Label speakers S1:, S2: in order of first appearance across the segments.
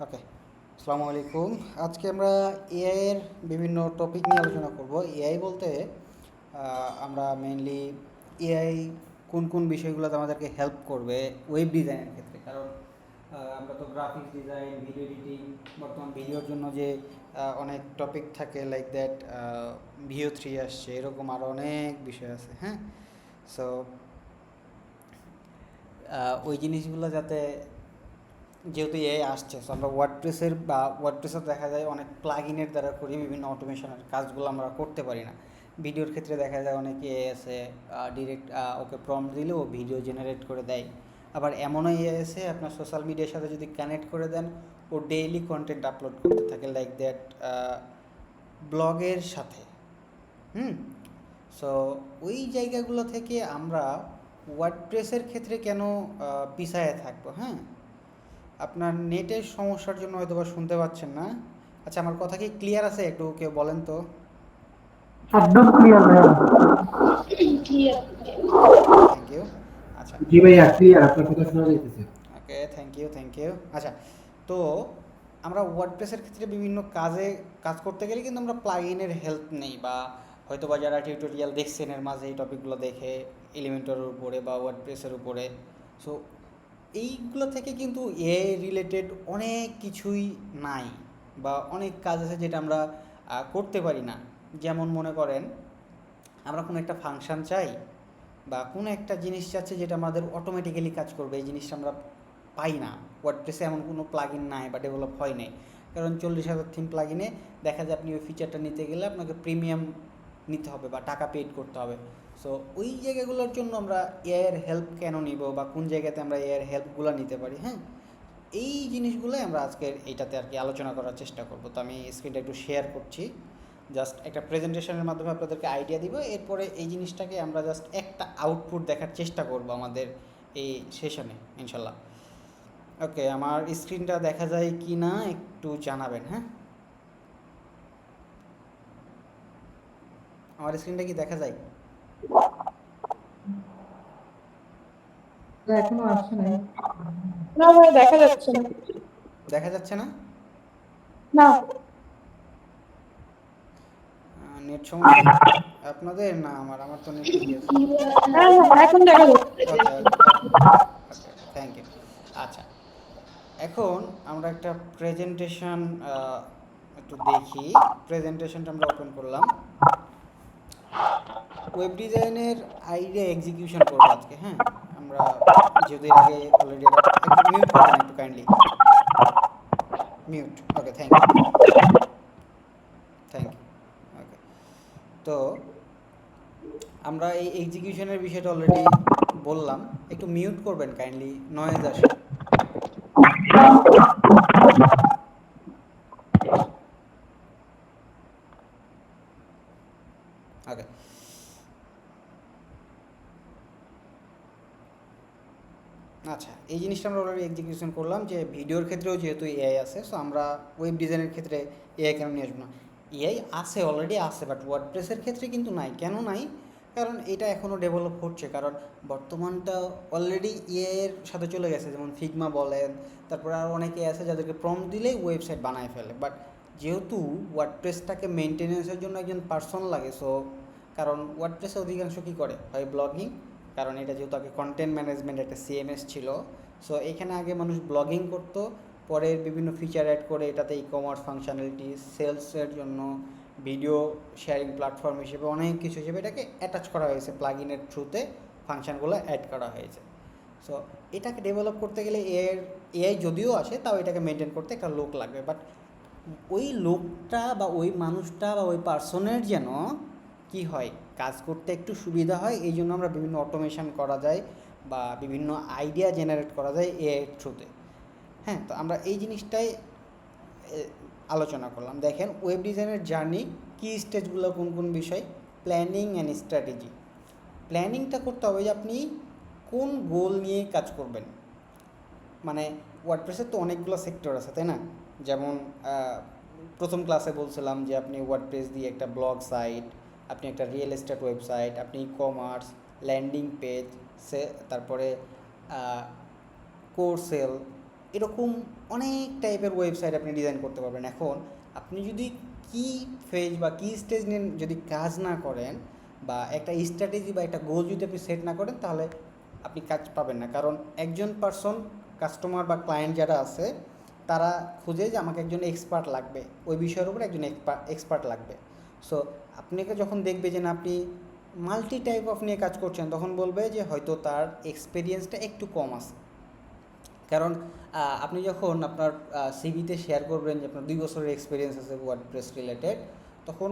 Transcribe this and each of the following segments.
S1: ওকে, আসসালামু আলাইকুম। আজকে আমরা এআই এর বিভিন্ন টপিক নিয়ে আলোচনা করব। এআই বলতে আমরা মেইনলি এআই কোন কোন বিষয়গুলোতে আমাদেরকে হেল্প করবে ওয়েব ডিজাইনের ক্ষেত্রে। কারণ আমরা তো গ্রাফিক্স ডিজাইন, ভিডিও এডিটিং, বর্তমান ভিডিওর জন্য যে অনেক টপিক থাকে, লাইক দ্যাট ভিও 3 আসছে, এরকম আরও অনেক বিষয় আছে। হ্যাঁ, সো ওই জিনিসগুলো যাতে, যেহেতু এআই আসছে, সো আমরা ওয়ার্ডপ্রেসের বা ওয়ার্ডপ্রেসে দেখা যায় অনেক প্লাগইনের দ্বারা করি বিভিন্ন অটোমেশনের কাজগুলো আমরা করতে পারি না। ভিডিওর ক্ষেত্রে দেখা যায় অনেক এআই আছে, ডিরেক্ট ওকে প্রম্পট দিলে ও ভিডিও জেনারেট করে দেয়। আবার এমনও এআই আছে আপনার সোশ্যাল মিডিয়ার সাথে যদি কানেক্ট করে দেন, ও ডেইলি কন্টেন্ট আপলোড করতে থাকে, লাইক দ্যাট ব্লগের সাথে। হুম, সো ওই জায়গাগুলো থেকে আমরা ওয়ার্ডপ্রেসের ক্ষেত্রে কেন পিছায়ে থাকবো? হ্যাঁ, আপনার নেটের সমস্যার জন্য হয়তো বা শুনতে পাচ্ছেন না। আচ্ছা, আমার কথা কি ক্লিয়ার আছে? একটু কেউ বলেন তো।
S2: একদম ক্লিয়ার ভাইয়া।
S1: Thank you. আচ্ছা,
S2: জি ভাইয়া, ক্লিয়ার, আপনার কথা শোনা যাইতেছে।
S1: Okay, thank you, thank you. আচ্ছা, তো আমরা ওয়ার্ডপ্রেসের ক্ষেত্রে বিভিন্ন কাজ করতে গেলে কিন্তু আমরা প্লাগইনের হেল্প নেই, বা হয়তো বা যারা টিউটোরিয়াল দেখছেন এর মাঝে এই টপিকগুলো দেখে, এলিমেন্টরের উপরে বা ওয়ার্ডপ্রেসের উপরে। সো এইগুলো থেকে কিন্তু এআই রিলেটেড অনেক কিছুই নাই, বা অনেক কাজ আছে যেটা আমরা করতে পারি না। যেমন মনে করেন, আমরা কোনো একটা ফাংশন চাই বা কোনো একটা জিনিস চাচ্ছি যেটা আমাদের অটোমেটিক্যালি কাজ করবে, এই জিনিসটা আমরা পাই না। ওয়ার্ডপ্রেসে এমন কোনো প্লাগইন নাই বা ডেভেলপ হয় নাই। কারণ 40,000 থিম প্লাগইনে দেখা যায় আপনি ওই ফিচারটা নিতে গেলে আপনাকে প্রিমিয়াম নিতে হবে বা টাকা পেইড করতে হবে। সো ওই জায়গাগুলোর জন্য আমরা এআই এর হেল্প কেন নিব, বা কোন জায়গাতে আমরা এআই এর হেল্পগুলো নিতে পারি? হ্যাঁ, এই জিনিসগুলোই আমরা আজকের এইটাতে আর কি আলোচনা করার চেষ্টা করব। তো আমি স্ক্রিনটা একটু শেয়ার করছি, জাস্ট একটা প্রেজেন্টেশনের মাধ্যমে আপনাদেরকে আইডিয়া দিব। এরপরে এই জিনিসটাকে আমরা জাস্ট একটা আউটপুট দেখার চেষ্টা করব আমাদের এই সেশনে, ইনশাল্লাহ। ওকে, আমার স্ক্রিনটা দেখা যায় কি না একটু জানাবেন। হ্যাঁ, আমার স্ক্রিনটা কি দেখা যায়?
S2: এখনো আসছে নাই।
S3: না ভাই, দেখা যাচ্ছে না।
S1: দেখা যাচ্ছে না?
S3: না।
S1: নেট সমস্যা আপনাদের না আমার? আমার তো নেট ঠিকই আছে।
S3: হ্যাঁ হ্যাঁ, এখন দেখা যাচ্ছে।
S1: ওকে ওকে ওকে ওকে, থ্যাংক ইউ। আচ্ছা, এখন আমরা একটা প্রেজেন্টেশন একটু দেখি। প্রেজেন্টেশনটা আমরা ওপেন করলাম। ওয়েব ডিজাইনের আইডিয়া এক্সিকিউশন করবো আজকে। হ্যাঁ, আমরা যেহেতু এর আগে অলরেডি একটু মিউট করবেন একটু kindly. Mute, okay, thank you, thank you. Okay, তো আমরা এই এক্সিকিউশনের বিষয়টা অলরেডি বললাম। একটু মিউট করবেন কাইন্ডলি, নয়েজ আসে। ওকে, আচ্ছা, এই জিনিসটা আমরা অলরেডি এক্সিকিউশন করলাম যে ভিডিওর ক্ষেত্রেও যেহেতু এআই আছে, সো আমরা ওয়েব ডিজাইনের ক্ষেত্রে এআই কেন নিয়ে আসবো না? এআই আছে, অলরেডি আছে, বাট ওয়ার্ডপ্রেসের ক্ষেত্রে কিন্তু নাই। কেন নাই? কারণ এটা এখনও ডেভেলপ হচ্ছে। কারণ বর্তমানটা অলরেডি এআই এর সাথে চলে গেছে, যেমন ফিগমা বলেন, তারপরে আরও অনেকে আছে যাদেরকে প্রম্পট দিলেই ওয়েবসাইট বানায় ফেলে। বাট যেহেতু ওয়ার্ডপ্রেসটাকে মেনটেনেন্সের জন্য একজন পার্সন লাগে, সো কারণ ওয়ার্ডপ্রেসে অধিকাংশ কী করে, হয় ব্লগিং, কারণ এটা যেহেতু আগে কন্টেন্ট ম্যানেজমেন্ট একটা সিএমএস ছিল। সো এখানে আগে মানুষ ব্লগিং করতো, পরে বিভিন্ন ফিচার অ্যাড করে এটাতে ই কমার্স ফাংশনালিটি, সেলসের জন্য ভিডিও শেয়ারিং প্ল্যাটফর্ম হিসেবে অনেক কিছু হিসেবে এটাকে অ্যাটাচ করা হয়েছে, প্লাগইনের থ্রুতে ফাংশনগুলো অ্যাড করা হয়েছে। সো এটাকে ডেভেলপ করতে গেলে এআই যদিও আসে, তাও এটাকে মেনটেন করতে একটা লোক লাগবে। বাট ওই লোকটা বা ওই মানুষটা বা ওই পার্সনের যেন কি হয়, কাজ করতে একটু সুবিধা হয়, এই জন্য আমরা বিভিন্ন অটোমেশন করা যায় বা বিভিন্ন আইডিয়া জেনারেট করা যায় এআই থ্রুতে। হ্যাঁ, তো আমরা এই জিনিসটাই আলোচনা করলাম। দেখেন, ওয়েব ডিজাইনের জার্নি কি স্টেজগুলো, কোন কোন বিষয়? Planning and strategy. প্ল্যানিংটা করতে হবে যে আপনি কোন গোল নিয়ে কাজ করবেন। মানে ওয়ার্ডপ্রেসের তো অনেকগুলো সেক্টর আছে, তাই না? যেমন প্রথম ক্লাসে বলছিলাম যে আপনি ওয়ার্ডপ্রেস দিয়ে একটা ব্লগ সাইট, আপনি একটা রিয়েল এস্টেট ওয়েবসাইট, আপনি ই কমার্স, ল্যান্ডিং পেজ, তারপরে কোর সেল, এরকম অনেক টাইপের ওয়েবসাইট আপনি ডিজাইন করতে পারবেন। এখন আপনি যদি কি ফেজ বা কি স্টেজ নিয়ে যদি কাজ না করেন বা একটা স্ট্র্যাটেজি বা একটা গোল যদি আপনি সেট না করেন, তাহলে আপনি কাজ পাবেন না। কারণ একজন পার্সন, কাস্টমার বা ক্লায়েন্ট যারা আছে, তারা খুঁজে যে আমাকে একজন এক্সপার্ট লাগবে, ওই বিষয়ের উপর একজন এক্সপার্ট লাগবে। সো আপনাকে যখন দেখবে যে না আপনি মাল্টি টাইপ অফ নিয়ে কাজ করছেন, তখন বলবে যে হয়তো তার এক্সপিরিয়েন্সটা একটু কম আছে। কারণ আপনি যখন আপনার সিভিতে শেয়ার করবেন যে আপনার 2 বছরের এক্সপিরিয়েন্স আছে ওয়ার্ডপ্রেস রিলেটেড, তখন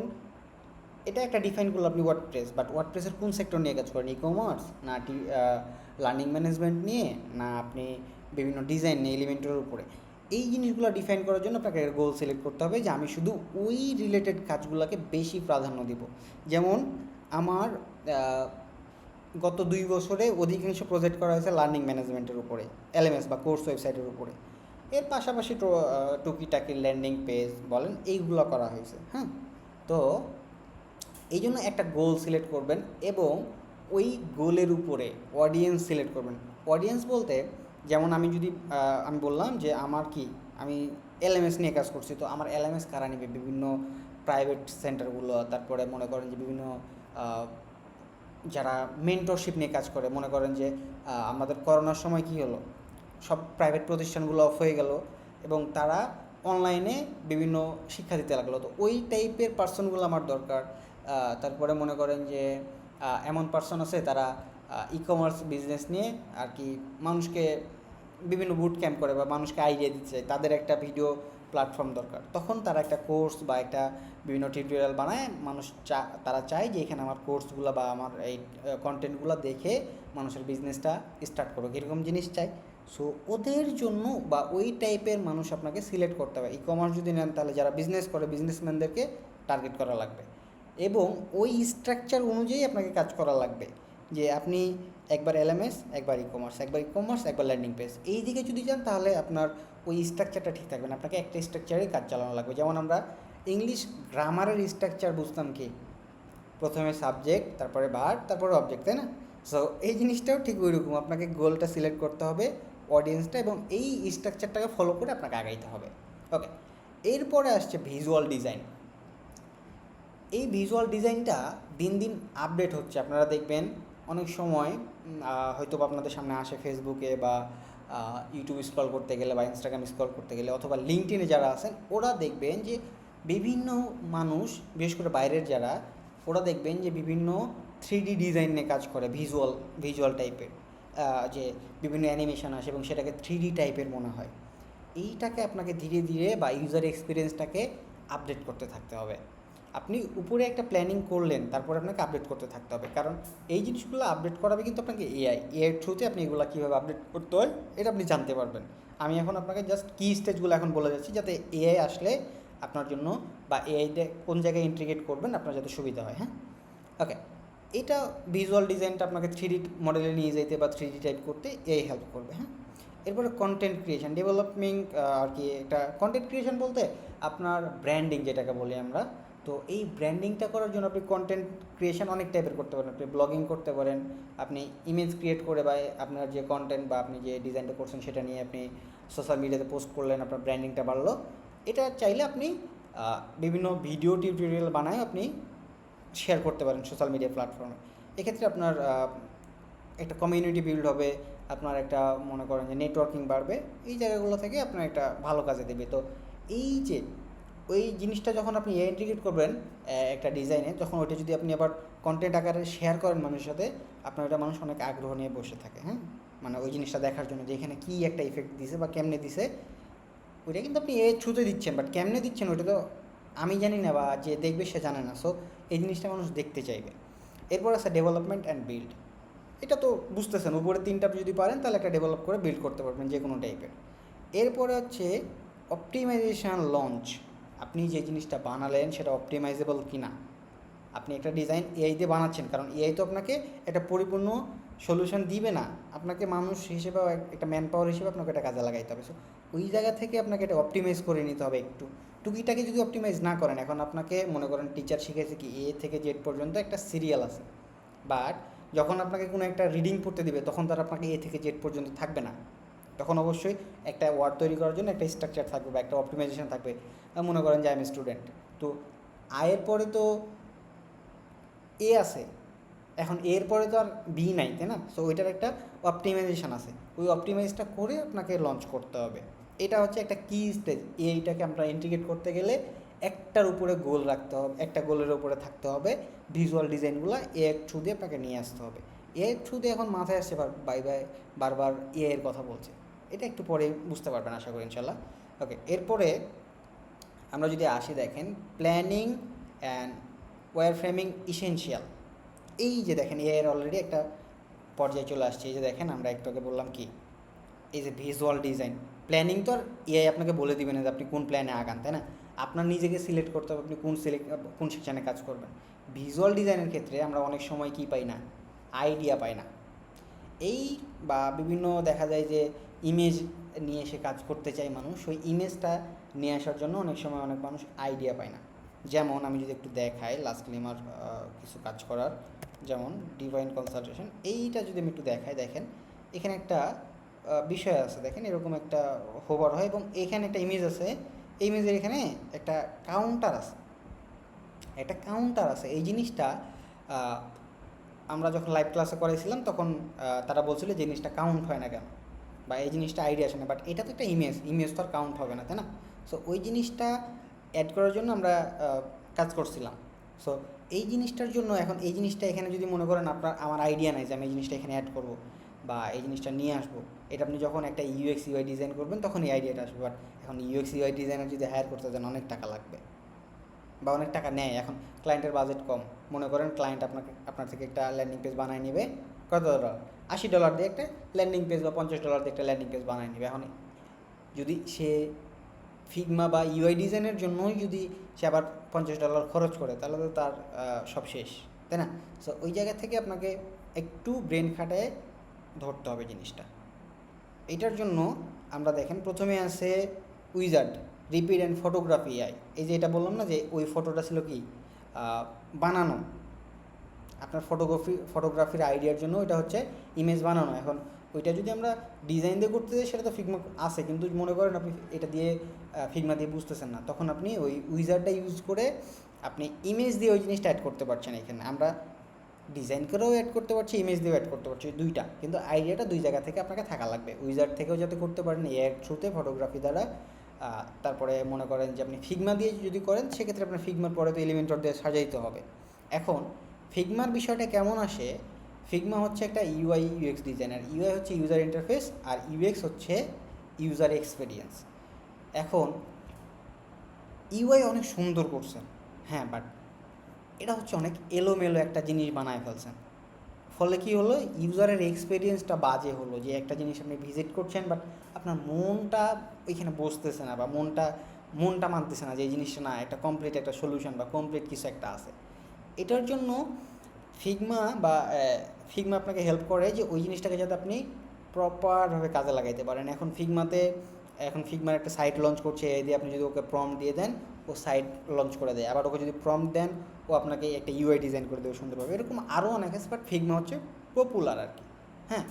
S1: এটা একটা ডিফাইন করলো আপনি ওয়ার্ডপ্রেস, বাট ওয়ার্ডপ্রেসের কোন সেক্টর নিয়ে কাজ করেন, ই কমার্স না লার্নিং ম্যানেজমেন্ট নিয়ে, না আপনি বিভিন্ন ডিজাইন নিয়ে এলিমেন্টের উপরে। এই জিনিসগুলো ডিফাইন করার জন্য আপনাকে গোল সিলেক্ট করতে হবে যে আমি শুধু ওই রিলেটেড কাজগুলোকে বেশি প্রাধান্য দিব। যেমন আমার গত 2 বছরে অধিকাংশ প্রজেক্ট করা হয়েছে লার্নিং ম্যানেজমেন্টের উপরে, এলএমএস বা কোর্স ওয়েবসাইটের উপরে। এর পাশাপাশি টুকিটাকি ল্যান্ডিং পেজ বলেন, এইগুলো করা হয়েছে। হ্যাঁ, তো এই জন্য একটা গোল সিলেক্ট করবেন এবং ওই গোলের উপরে অডিয়েন্স সিলেক্ট করবেন। অডিয়েন্স বলতে যেমন আমি বললাম যে আমি এলএমএস নিয়ে কাজ করছি, তো আমার এলএমএস কারা নেবে, বিভিন্ন প্রাইভেট সেন্টারগুলো, তারপরে মনে করেন যে বিভিন্ন যারা মেন্টরশিপ নিয়ে কাজ করে। মনে করেন যে আমাদের করোনার সময় কী হলো, সব প্রাইভেট প্রতিষ্ঠানগুলো অফ হয়ে গেল এবং তারা অনলাইনে বিভিন্ন শিক্ষা দিতে লাগলো, তো ওই টাইপের পার্সনগুলো আমার দরকার। তারপরে মনে করেন যে এমন পার্সন আছে তারা ই কমার্স বিজনেস নিয়ে আর কি মানুষকে বিভিন্ন বুট ক্যাম্প করে বা মানুষকে আইডিয়া দিতে চায়, তাদের একটা ভিডিও প্ল্যাটফর্ম দরকার। তখন তারা একটা কোর্স বা একটা বিভিন্ন টিউটোরিয়াল বানায়, তারা চায় যে এখানে আমার কোর্সগুলো বা আমার এই কন্টেন্টগুলো দেখে মানুষের বিজনেসটা স্টার্ট করুক, এরকম জিনিস চাই। সো ওদের জন্য বা ওই টাইপের মানুষ আপনাকে সিলেক্ট করতে হবে। ই কমার্স যদি নেন তাহলে যারা বিজনেস করে বিজনেসম্যানদেরকে টার্গেট করা লাগবে এবং ওই স্ট্রাকচার অনুযায়ী আপনাকে কাজ করা লাগবে যে আপনি একবার এলএমএস, একবার ই কমার্স, একবার ল্যান্ডিং পেজ, এই দিকে যদি যান তাহলে আপনার ওই স্ট্রাকচারটা ঠিক থাকবে না। আপনাকে একটা স্ট্রাকচারেই কাজ চালানো লাগবে। যেমন আমরা ইংলিশ গ্রামারের স্ট্রাকচার বুঝতাম কি, প্রথমে সাবজেক্ট, তারপরে ভার্ব, তারপরে অবজেক্ট, তাই না? সো এই জিনিসটাও ঠিক ওই রকম, আপনাকে গোলটা সিলেক্ট করতে হবে, অডিয়েন্সটা, এবং এই স্ট্রাকচারটাকে ফলো করে আপনাকে আগাইতে হবে। ওকে, এরপরে আসছে ভিজুয়াল ডিজাইন। এই ভিজুয়াল ডিজাইনটা দিন দিন আপডেট হচ্ছে। আপনারা দেখবেন অনেক সময় হয়তো আপনাদের সামনে আসে ফেসবুকে বা ইউটিউব স্ক্রল করতে গেলে বা ইনস্টাগ্রাম স্ক্রল করতে গেলে অথবা লিঙ্কডইনে যারা আছেন, ওরা দেখবেন যে বিভিন্ন মানুষ, বিশেষ করে বাইরের যারা, ওরা দেখবেন যে বিভিন্ন 3D ডিজাইন নিয়ে কাজ করে, ভিজুয়াল টাইপের, যে বিভিন্ন অ্যানিমেশন আসে এবং সেটাকে 3D টাইপের মনে হয়। এইটাকে আপনাকে ধীরে ধীরে বা ইউজার এক্সপিরিয়েন্সটাকে আপডেট করতে থাকতে হবে। আপনি উপরে একটা প্ল্যানিং করলেন, তারপরে আপনাকে আপডেট করতে থাকতে হবে, কারণ এই জিনিসগুলো আপডেট করাবে কিন্তু আপনাকে এআইয়ের থ্রুতে আপনি এগুলো কীভাবে আপডেট করতে হয় এটা আপনি জানতে পারবেন। আমি এখন আপনাকে জাস্ট কি স্টেজগুলো এখন বলে যাচ্ছি, যাতে এআই আসলে আপনার জন্য বা এআইতে কোন জায়গায় ইন্টিগ্রেট করবেন আপনার যাতে সুবিধা হয়। হ্যাঁ, ওকে, এটা ভিজুয়াল ডিজাইনটা আপনাকে 3D মডেলে নিয়ে যেতে বা 3D টাইপ করতে এআই হেল্প করবে। হ্যাঁ, এরপরে কন্টেন্ট ক্রিয়েশন ডেভেলপমেন্ট, আর কি একটা কন্টেন্ট ক্রিয়েশন বলতে আপনার ব্র্যান্ডিং যেটাকে বলি আমরা। তো এই ব্র্যান্ডিংটা করার জন্য আপনি কন্টেন্ট ক্রিয়েশন অনেক টাইপের করতে পারেন। আপনি ব্লগিং করতে পারেন, আপনি ইমেজ ক্রিয়েট করে বা আপনার যে কন্টেন্ট বা আপনি যে ডিজাইনটা করছেন সেটা নিয়ে আপনি সোশ্যাল মিডিয়াতে পোস্ট করলেন, আপনার ব্র্যান্ডিংটা বাড়লো। এটা চাইলে আপনি বিভিন্ন ভিডিও টিউটোরিয়াল বানায় আপনি শেয়ার করতে পারেন সোশ্যাল মিডিয়া প্ল্যাটফর্মে। এক্ষেত্রে আপনার একটা কমিউনিটি বিল্ড হবে, আপনার একটা মনে করেন যে নেটওয়ার্কিং বাড়বে, এই জায়গাগুলো থেকে আপনার একটা ভালো কাজে দেবে। তো এই যে ওই জিনিসটা যখন আপনি ইন্টিগ্রেট করবেন একটা ডিজাইনে, তখন ওইটা যদি আপনি আবার কন্টেন্ট আকারে শেয়ার করেন মানুষের সাথে, আপনার ওইটা মানুষ অনেক আগ্রহ নিয়ে বসে থাকে। হ্যাঁ, মানে ওই জিনিসটা দেখার জন্য যে এখানে কী একটা ইফেক্ট দিছে বা কেমনে দিছে, ওইটা কিন্তু আপনি এর থ্রুতে দিচ্ছেন, বাট কেমনে দিচ্ছেন ওইটা তো আমি জানি না বা যে দেখবে সে জানে না। সো এই জিনিসটা মানুষ দেখতে চাইবে। এরপর আছে ডেভেলপমেন্ট অ্যান্ড বিল্ড। এটা তো বুঝতেছেন, উপরে 3টা যদি পারেন তাহলে একটা ডেভেলপ করে বিল্ড করতে পারবেন যে কোনো টাইপের। এরপরে হচ্ছে অপটিমাইজেশান লঞ্চ। আপনি যে জিনিসটা বানালেন সেটা অপটিমাইজেবল কি না। আপনি একটা ডিজাইন এআই দিয়ে বানাচ্ছেন, কারণ এআই তো আপনাকে একটা পরিপূর্ণ সলিউশন দিবে না, আপনাকে মানুষ হিসেবে একটা ম্যান পাওয়ার হিসেবে আপনাকে এটা কাজে লাগাইতে হবে। সো ওই জায়গা থেকে আপনাকে এটা অপটিমাইজ করে নিতে হবে একটু। টুকিটাকে যদি অপটিমাইজ না করেন, এখন আপনাকে মনে করেন টিচার শিখেছে কি এ থেকে জেড পর্যন্ত একটা সিরিয়াল আছে, বাট যখন আপনাকে কোনো একটা রিডিং পড়তে দিবে তখন তার আপনাকে এ থেকে জেড পর্যন্ত থাকবে না, তখন অবশ্যই একটা ওয়ার্ড তৈরি করার জন্য একটা স্ট্রাকচার থাকবে বা একটা অপটিমাইজেশন থাকবে। মনে করেন যে আমি স্টুডেন্ট, তো আয়ের পরে তো এ আছে, এখন এর পরে তো আর বি নাই, তাই না? সো ওইটার একটা অপটিমাইজেশন আছে, ওই অপটিমাইজটা করে আপনাকে লঞ্চ করতে হবে। এটা হচ্ছে একটা কি স্টেজ। এইটাকে আমরা ইন্টিগ্রেট করতে গেলে একটার উপরে গোল রাখতে হবে, একটা গোলের উপরে থাকতে হবে ভিজুয়াল ডিজাইনগুলো এর থ্রু দিয়ে আপনাকে নিয়ে আসতে হবে। এর থ্রু দিয়ে এখন মাথায় আসছে বারবার এর কথা বলছে, এটা একটু পরে বুঝতে পারবেন আশা করি ইনশাল্লাহ। ওকে, এরপরে আমরা যদি আসি দেখেন planning and wireframing essential. এই যে দেখেন এর অলরেডি একটা পর্যায়ে চলে আসছে। এই যে দেখেন আমরা একটুকে বললাম কি, এই যে ভিজুয়াল ডিজাইন, প্ল্যানিং তো আর এআই আপনাকে বলে দিবে না যে আপনি কোন প্ল্যানে আগান, তাই না? আপনার নিজেকে সিলেক্ট করতে হবে আপনি কোন সেকশানে কাজ করবেন। ভিজুয়াল ডিজাইনের ক্ষেত্রে আমরা অনেক সময় কি পাই না, আইডিয়া পাই না। এই বা বিভিন্ন দেখা যায় যে ইমেজ নিয়ে এসে কাজ করতে চায় মানুষ, ওই ইমেজটা নিয়ে আসার জন্য অনেক সময় অনেক মানুষ আইডিয়া পায় না। যেমন আমি যদি একটু দেখাই লাস্টলি আমার কিছু কাজ করার, যেমন ডিভাইন কনসালটেশন, এইটা যদি আমি একটু দেখাই, দেখেন এখানে একটা বিষয় আছে, দেখেন এরকম একটা হোভার হয় এবং এখানে একটা ইমেজ আছে, এই ইমেজের এখানে একটা কাউন্টার আছে, এই জিনিসটা আমরা যখন লাইভ ক্লাসে করাইছিলাম তখন তারা বলছিল যে জিনিসটা কাউন্ট হয় না কেন, বা এই জিনিসটা আইডিয়া আসে না, বাট এটা তো একটা ইমেজ তো আর কাউন্ট হবে না, তাই না? সো ওই জিনিসটা অ্যাড করার জন্য আমরা কাজ করছিলাম। সো এই জিনিসটার জন্য এখন এই জিনিসটা এখানে যদি মনে করেন আমার আইডিয়া নাই যে আমি এই জিনিসটা এখানে অ্যাড করবো বা এই জিনিসটা নিয়ে আসবো, এটা আপনি যখন একটা ইউএক্স ইউআই ডিজাইন করবেন তখন এই আইডিয়াটা আসবে। বাট এখন ইউএক্স ইউআই ডিজাইনার যদি হায়ার করতে যান অনেক টাকা লাগবে বা অনেক টাকা নেয়। এখন ক্লায়েন্টের বাজেট কম, মনে করেন ক্লায়েন্ট আপনার থেকে একটা ল্যান্ডিং পেজ বানিয়ে নেবে কত ডলার, $80 দিয়ে একটা ল্যান্ডিং পেজ বা $50 দিয়ে একটা ল্যান্ডিং পেজ বানিয়ে নেবে। এখন যদি সে ফিগমা বা ইউআই ডিজাইনের জন্যই যদি সে আবার $50 খরচ করে তাহলে তো তার সব শেষ, তাই না? সো ওই জায়গা থেকে আপনাকে একটু ব্রেন খাটায় ধরতে হবে জিনিসটা। এটার জন্য আমরা দেখেন প্রথমে আছে উইজার্ড, রিপিড অ্যান্ড ফটোগ্রাফি আই। এই যে এটা বললাম না যে ওই ফটোটা ছিল কি বানানো, আপনার ফটোগ্রাফির আইডিয়ার জন্য এটা হচ্ছে ইমেজ বানানো। এখন ওইটা যদি আমরা ডিজাইন দিয়ে করতে যাই সেটা তো ফিগমা আছে, কিন্তু মনে করেন আপনি এটা দিয়ে ফিগমা দিয়ে বুঝতেছেন না, তখন আপনি ওই উইজার্ডটা ইউজ করে আপনি ইমেজ দিয়ে ওই জিনিসটা অ্যাড করতে পারছেন। এখানে আমরা ডিজাইন করেও অ্যাড করতে পারছি, ইমেজ দিয়েও অ্যাড করতে পারছি, দুইটা, কিন্তু আইডিয়াটা দুই জায়গা থেকে আপনাকে থাকা লাগবে। উইজার্ড থেকেও যাতে করতে পারেন এর থ্রুতে ফটোগ্রাফি দ্বারা। তারপরে মনে করেন যে আপনি ফিগমা দিয়ে যদি করেন সেক্ষেত্রে আপনার ফিগমার পরে তো এলিমেন্টর দিয়ে সাজাইতে হবে। এখন ফিগমার বিষয়টা কেমন আসে, ফিগমা হচ্ছে একটা ইউআই ইউএক্স ডিজাইনার। ইউআই হচ্ছে ইউজার ইন্টারফেস আর ইউএক্স হচ্ছে ইউজার এক্সপিরিয়েন্স। এখন ইউআই অনেক সুন্দর করছেন, হ্যাঁ, বাট এটা হচ্ছে অনেক এলোমেলো একটা জিনিস বানায় ফেলছেন। ফলে কী হলো, ইউজারের এক্সপিরিয়েন্সটা বাজে হলো, যে একটা জিনিস আপনি ভিজিট করছেন বাট আপনার মনটা ওইখানে বসতেছে না বা মনটা মানতেছে না যে এই জিনিসটা না একটা কমপ্লিট একটা সলিউশন বা কমপ্লিট কিছু একটা আছে। এটার জন্য ফিগমা আপনাকে হেল্প করে যে ওই জিনিসটাকে যাতে আপনি প্রপারভাবে কাজে লাগাইতে পারেন। এখন ফিগমার একটা সাইট লঞ্চ করছে, এই দিয়ে আপনি যদি ওকে প্রম্পট দিয়ে দেন ও সাইট লঞ্চ করে দেয়, আবার ওকে যদি প্রম্পট দেন ও আপনাকে একটা ইউআই ডিজাইন করে দেবে সুন্দরভাবে। এরকম আরও অনেক আছে, বাট ফিগমা হচ্ছে পপুলার আর কি। হ্যাঁ,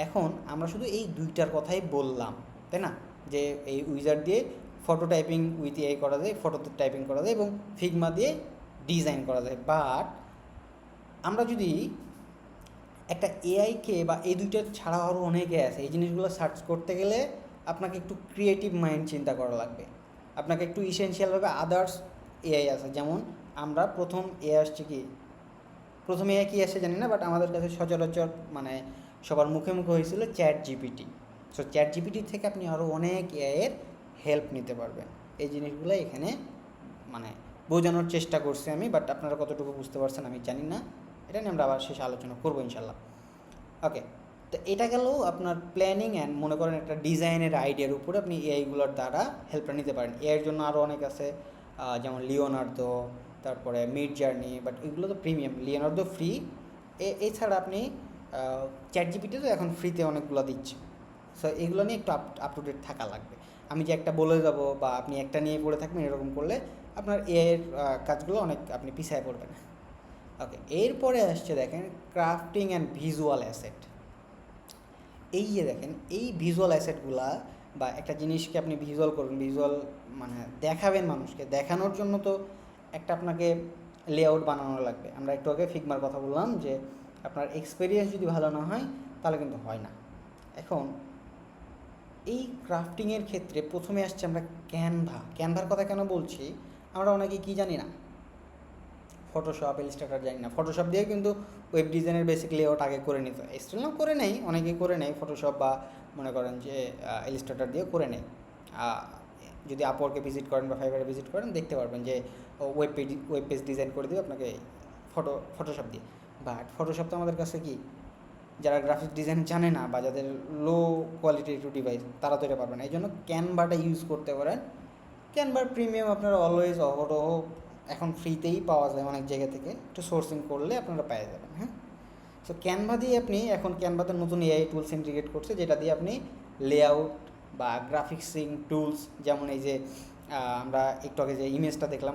S1: এখন আমরা শুধু এই দুইটার কথাই বললাম, তাই না? যে এই উইজার্ড দিয়ে ফটো টাইপিং উইথ এআই করা যায়, ফটোতে টাইপিং করা যায় এবং ফিগমা দিয়ে ডিজাইন করা যায়। বাট আমরা যদি একটা এআইকে বা এই দুইটা ছাড়াও আরও অনেকে আছে, এই জিনিসগুলো সার্চ করতে গেলে আপনাকে একটু ক্রিয়েটিভ মাইন্ড চিন্তা করা লাগবে, আপনাকে একটু ইসেনশিয়ালভাবে আদার্স এআই আছে। যেমন আমরা প্রথম এআই কী আসে জানি না, বাট আমাদের কাছে সচরাচর মানে সবার মুখে হয়েছিল chat GPT. So chat GPT থেকে আপনি আরও অনেক এআইয়ের হেল্প নিতে পারবেন। এই জিনিসগুলো এখানে মানে বোঝানোর চেষ্টা করছি আমি, বাট আপনারা কতটুকু বুঝতে পারছেন আমি জানি না, এটা নিয়ে আমরা আবার শেষে আলোচনা করবো ইনশাল্লাহ। ওকে, তো এটা গেল আপনার প্ল্যানিং অ্যান্ড মনে করেন একটা ডিজাইনের আইডিয়ার উপরে আপনি এআইগুলোর দ্বারা হেল্পটা নিতে পারেন। এআইয়ের জন্য আরও অনেক আছে, যেমন লিওনার্দো, তারপরে মিড জার্নি, বাট এগুলো তো প্রিমিয়াম। লিওনার্দো ফ্রি, এছাড়া আপনি চ্যাট জিপিটি তো এখন ফ্রিতে অনেকগুলো দিচ্ছে। সো এগুলো নিয়ে একটু আপ টু ডেট থাকা লাগবে। আমি যে একটা বলে যাব বা আপনি একটা নিয়ে পড়ে থাকবেন এরকম করলে আপনার এআইয়ের কাজগুলো অনেক আপনি পিছিয়ে পড়বেন। ওকে, এরপরে আসছে দেখেন ক্রাফটিং অ্যান্ড ভিজুয়াল অ্যাসেট। এই যে দেখেন এই ভিজুয়াল অ্যাসেটগুলা বা একটা জিনিসকে আপনি ভিজুয়াল করবেন, ভিজুয়াল মানে দেখাবেন মানুষকে, দেখানোর জন্য তো একটা আপনাকে লেআউট বানানো লাগবে। আমরা একটু আগে ফিগমার কথা বললাম যে আপনার এক্সপিরিয়েন্স যদি ভালো না হয় তাহলে কিন্তু হয় না। এখন এই ক্রাফটিংয়ের ক্ষেত্রে প্রথমে আসছে আমরা ক্যানভার কথা কেন বলছি, আমরা অনেকে কি জানি না, ফটোশপ ইলিস্ট্রেটর জানি না। ফটোশপ দিয়ে কিন্তু ওয়েব ডিজাইনের বেসিক লেআউট আগে করে নিতে হয়, স্টিল নাও করে নেই, অনেকেই করে নেয় ফটোশপ বা মনে করেন যে ইলিস্ট্রেটর দিয়ে করে নেয়। যদি আপওয়ার্কে ভিজিট করেন বা ফাইবারে ভিজিট করেন দেখতে পারবেন যে ওয়েব পেজ ডিজাইন করে দেবে আপনাকে ফটোশপ দিয়ে। বাট ফটোশপ তো আমাদের কাছে কি, যারা গ্রাফিক ডিজাইন জানে না বা যাদের লো কোয়ালিটির একটু ডিভাইস তারা তো এটা পারবে না। এই জন্য ক্যানভাটা ইউজ করতে পারেন। ক্যানভার প্রিমিয়াম আপনারা অলওয়েজ অহরহ এখন ফ্রিতেই পাওয়া যায় অনেক জায়গা থেকে, একটু সোর্সিং করলে আপনারা পেয়ে যাবেন। হ্যাঁ, সো ক্যানভা দিয়ে আপনি এখন ক্যানভাতে নতুন এআই টুলস ইন্টিগ্রেট করছে, যেটা দিয়ে আপনি লেআউট বা গ্রাফিক্সিং টুলস, যেমন এই যে আমরা একটু আগে যে ইমেজটা দেখলাম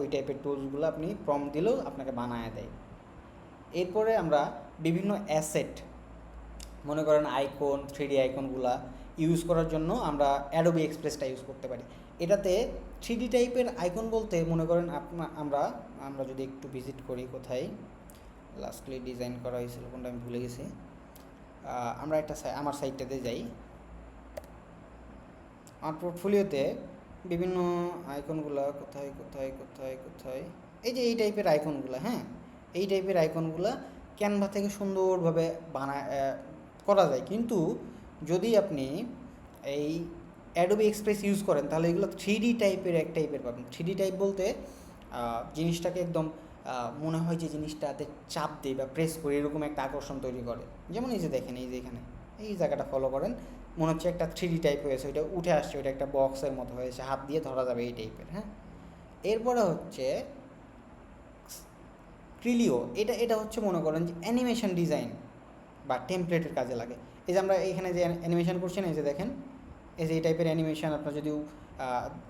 S1: ওই টাইপের টুলসগুলো আপনি প্রম্পট দিলেও আপনাকে বানায় দেয়। এরপরে আমরা বিভিন্ন অ্যাসেট, মনে করেন আইকন, 3D আইকনগুলা ইউজ করার জন্য আমরা অ্যাডোবি এক্সপ্রেসটা ইউজ করতে পারি। এটাতে 3D টাইপের আইকন বলতে মনে করেন আমরা যদি একটু ভিজিট করি কোথায় লাস্টলি ডিজাইন করা হয়েছিল কোনটা আমি ভুলে গেছি, আমরা আমার সাইটটাতে যাই, আমার পোর্টফোলিওতে বিভিন্ন আইকনগুলা কোথায় কোথায় কোথায় কোথায় এই যে এই টাইপের আইকনগুলো, হ্যাঁ এই টাইপের আইকনগুলা ক্যানভা থেকে সুন্দরভাবে করা যায়। কিন্তু যদি আপনি এই অ্যাডোবি এক্সপ্রেস ইউজ করেন তাহলে এগুলো 3D টাইপের পাবেন। 3D টাইপ বলতে জিনিসটাকে একদম মনে হয় যে জিনিসটাতে চাপ দেয় বা প্রেস করে এরকম একটা আকর্ষণ তৈরি করে। যেমন এই যে দেখেন, এই যে এখানে এই জায়গাটা ফলো করেন, মনে হচ্ছে একটা 3D টাইপ হয়েছে, ওইটা উঠে আসছে, ওইটা একটা বক্সের মতো হয়েছে, হাত দিয়ে ধরা যাবে এই টাইপের। হ্যাঁ, এরপরে হচ্ছে ক্রিলিও, এটা হচ্ছে মনে করেন যে অ্যানিমেশন ডিজাইন বা টেমপ্লেটের কাজে লাগে। এই যে আমরা এখানে যে অ্যানিমেশন করছি না, এই যে দেখেন এই যে এই টাইপের অ্যানিমেশন আপনার যদি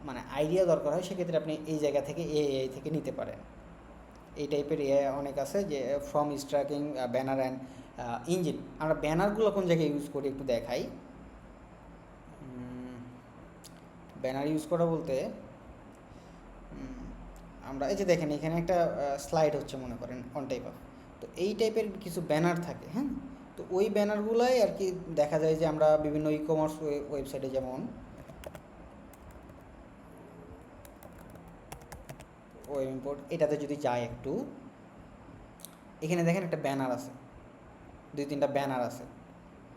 S1: মানে আইডিয়া দরকার হয় সেক্ষেত্রে আপনি এই জায়গা থেকে এআই থেকে নিতে পারেন। এই টাইপের এআই অনেক আছে, যে ফ্রম স্ট্রাকিং ব্যানার অ্যান্ড ইঞ্জিন। আমরা ব্যানারগুলো কোন জায়গায় ইউজ করি একটু দেখাই। ব্যানার ইউজ করা বলতে আমরা এই যে দেখেন এখানে একটা স্লাইড হচ্ছে মনে করেন অন টাইপ অফ, তো এই টাইপের কিছু ব্যানার থাকে। হ্যাঁ, তো ওই ব্যানারগুলোই আর কি দেখা যায় যে আমরা বিভিন্ন ই কমার্স ওয়েবসাইটে, যেমন ওয়েব ইম্পোর্ট, এটাতে যদি যাই একটু, এখানে দেখেন একটা ব্যানার আছে, 2-3টা ব্যানার আছে।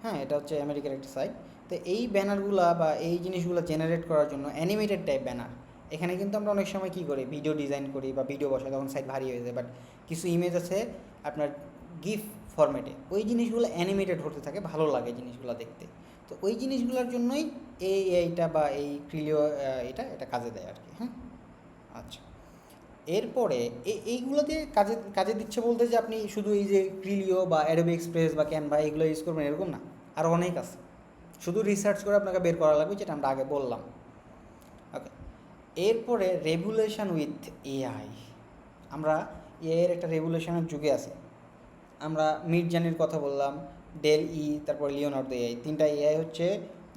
S1: হ্যাঁ, এটা হচ্ছে আমেরিকার একটা সাইট। তো এই ব্যানারগুলো বা এই জিনিসগুলো জেনারেট করার জন্য অ্যানিমেটেড টাইপ ব্যানার, এখানে কিন্তু আমরা অনেক সময় কী করি, ভিডিও ডিজাইন করি বা ভিডিও বসাই, তখন সাইট ভারী হয়ে যায়। বাট কিছু ইমেজ আছে আপনার গিফ ফরম্যাটে, ওই জিনিসগুলো অ্যানিমেটেড হতে থাকে, ভালো লাগে জিনিসগুলো দেখতে। তো ওই জিনিসগুলোর জন্যই এইটা বা এই ক্রিলিও এটা কাজে দেয় আর কি। হ্যাঁ, আচ্ছা, এরপরে এইগুলো দিয়ে কাজে দিচ্ছে বলতে যে আপনি শুধু এই যে ক্রিলিও বা অ্যাডোবি এক্সপ্রেস বা ক্যানভা এগুলো ইউজ করবেন এরকম না, আরও অনেক আছে। শুধু রিসার্চ করে আপনাকে বের করা লাগবে, যেটা আমরা আগে বললাম। ওকে, এরপরে রেগুলেশন উইথ এআই। আমরা এআইয়ের একটা রেগুলেশনের যুগে আছি। আমরা মিডজার্নির কথা বললাম, তারপর লিওনার্দো এআই, 3টা এআই হচ্ছে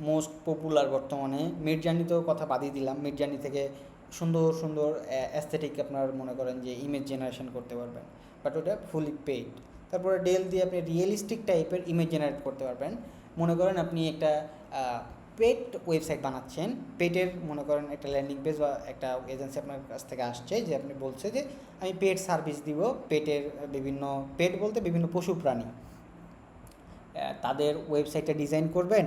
S1: মোস্ট পপুলার বর্তমানে। মিডজার্নিতেও কথা বাদিয়ে দিলাম, মিডজার্নি থেকে সুন্দর সুন্দর অ্যাস্থেটিক আপনার মনে করেন যে ইমেজ জেনারেশন করতে পারবেন, বাট ওটা ফুলি পেইড। তারপরে দিয়ে আপনি রিয়েলিস্টিক টাইপের ইমেজ জেনারেট করতে পারবেন। মনে করেন আপনি একটা পেট ওয়েবসাইট বানাচ্ছেন, পেটের মনে করেন একটা ল্যান্ডিং পেজ বা একটা এজেন্সি আপনার কাছ থেকে আসছে, যে আপনি বলছে যে আমি পেট সার্ভিস দিব, পেটের পেট বলতে বিভিন্ন পশু প্রাণী, তাদের ওয়েবসাইটটা ডিজাইন করবেন।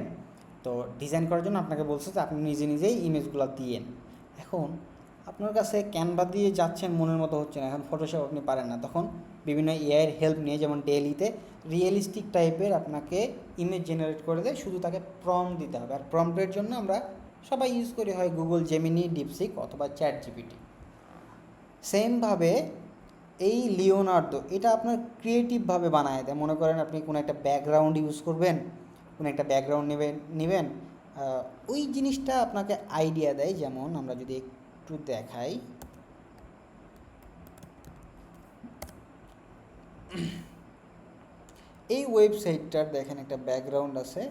S1: তো ডিজাইন করার জন্য আপনাকে বলছে যে আপনি নিজেই ইমেজগুলো দিয়েন। এখন আপনার কাছে ক্যানভা দিয়ে যাচ্ছেন, মনের মতো হচ্ছে না, এখন ফটোশপ আপনি পারেন না, তখন বিভিন্ন এআইয়ের হেল্প নিয়ে, যেমন ডেইলিতে রিয়েলিস্টিক টাইপের আপনাকে ইমেজ জেনারেট করে দেয়, শুধু তাকে প্রম্পট দিতে হবে। আর প্রম্পটের জন্য আমরা সবাই ইউজ করি হয় গুগল জেমিনি, ডিপসিক অথবা চ্যাট জিপিটি। সেমভাবে এই লিওনার্দো এটা আপনার ক্রিয়েটিভভাবে বানায় দেয়। মনে করেন আপনি কোনো একটা ব্যাকগ্রাউন্ড ইউজ করবেন, কোনো একটা ব্যাকগ্রাউন্ড নেবেন, ওই জিনিসটা আপনাকে আইডিয়া দেয়। যেমন আমরা যদি একটু দেখাই, এই ওয়েবসাইটটার দেখেন একটা ব্যাকগ্রাউন্ড আছে,